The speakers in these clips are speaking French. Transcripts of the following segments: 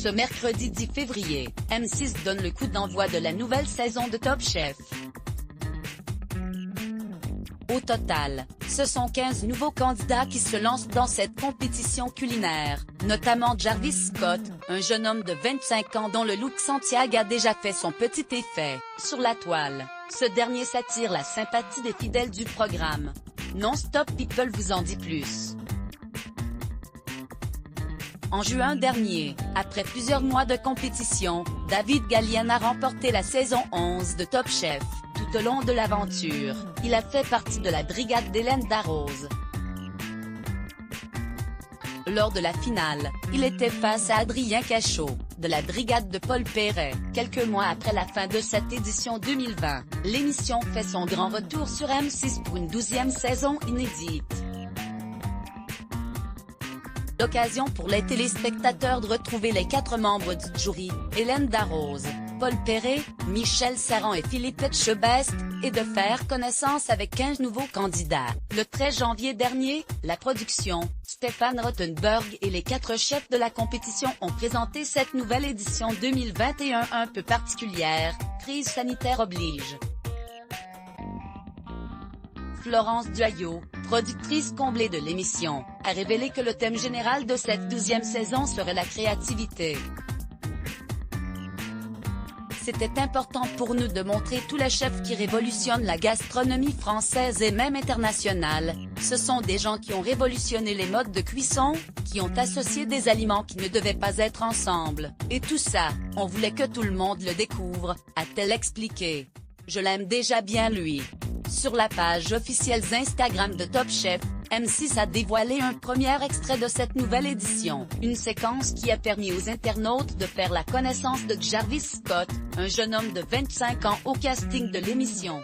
Ce mercredi 10 février, M6 donne le coup d'envoi de la nouvelle saison de Top Chef. Au total, ce sont 15 nouveaux candidats qui se lancent dans cette compétition culinaire, notamment Jarvis Scott, un jeune homme de 25 ans dont le look Santiago a déjà fait son petit effet sur la toile. Ce dernier s'attire la sympathie des fidèles du programme. Non-Stop People vous en dit plus. En juin dernier, après plusieurs mois de compétition, David Gallienne a remporté la saison 11 de Top Chef. Tout au long de l'aventure, il a fait partie de la brigade d'Hélène Darroze. Lors de la finale, il était face à Adrien Cachot, de la brigade de Paul Perret. Quelques mois après la fin de cette édition 2020, l'émission fait son grand retour sur M6 pour une 12e saison inédite. L'occasion pour les téléspectateurs de retrouver les 4 membres du jury, Hélène Darroze, Paul Perret, Michel Saran et Philippe Etchebest, et de faire connaissance avec 15 nouveaux candidats. Le 13 janvier dernier, la production, Stéphane Rothenberg et les 4 chefs de la compétition ont présenté cette nouvelle édition 2021 un peu particulière, crise sanitaire oblige. Florence Duhaillot, productrice comblée de l'émission, a révélé que le thème général de cette 12e saison serait la créativité. C'était important pour nous de montrer tous les chefs qui révolutionnent la gastronomie française et même internationale. Ce sont des gens qui ont révolutionné les modes de cuisson, qui ont associé des aliments qui ne devaient pas être ensemble. Et tout ça, on voulait que tout le monde le découvre, a-t-elle expliqué. Je l'aime déjà bien lui. Sur la page officielle Instagram de Top Chef, M6 a dévoilé un premier extrait de cette nouvelle édition, une séquence qui a permis aux internautes de faire la connaissance de Jarvis Scott, un jeune homme de 25 ans au casting de l'émission.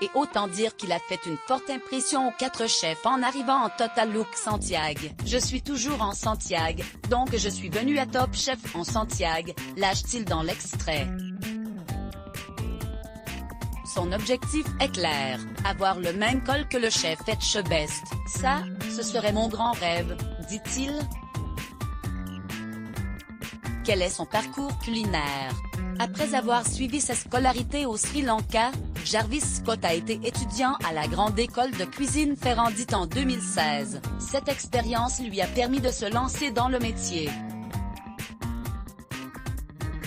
Et autant dire qu'il a fait une forte impression aux 4 chefs en arrivant en total look Santiago. Je suis toujours en Santiago, donc je suis venu à Top Chef en Santiago, lâche-t-il dans l'extrait. Son objectif est clair, avoir le même col que le chef Etchebest. Ça, ce serait mon grand rêve, dit-il. Quel est son parcours culinaire? Après avoir suivi sa scolarité au Sri Lanka, Jarvis Scott a été étudiant à la Grande École de Cuisine Ferrandite en 2016. Cette expérience lui a permis de se lancer dans le métier.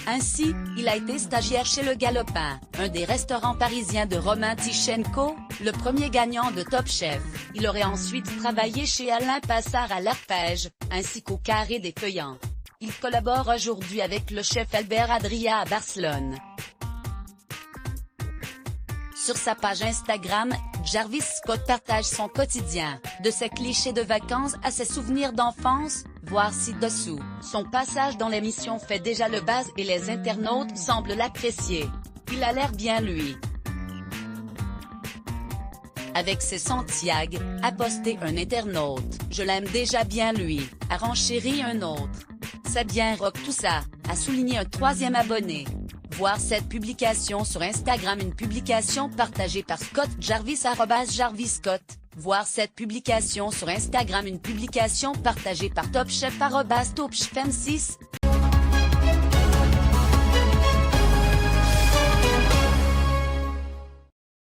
Ainsi, il a été stagiaire chez Le Galopin, un des restaurants parisiens de Romain Tichenko, le premier gagnant de Top Chef. Il aurait ensuite travaillé chez Alain Passard à l'Arpège, ainsi qu'au Carré des Feuillants. Il collabore aujourd'hui avec le chef Albert Adria à Barcelone. Sur sa page Instagram, Jarvis Scott partage son quotidien, de ses clichés de vacances à ses souvenirs d'enfance, voir ci-dessous. Son passage dans l'émission fait déjà le buzz et les internautes semblent l'apprécier. Il a l'air bien lui. Avec ses Santiago, a posté un internaute. Je l'aime déjà bien lui, a renchéri un autre. C'est bien rock tout ça, a souligné un 3e abonné. Voir cette publication sur Instagram, une publication partagée par Scott Jarvis @Jarvis Scott. Voir cette publication sur Instagram, une publication partagée par Top Chef @TopChef M6.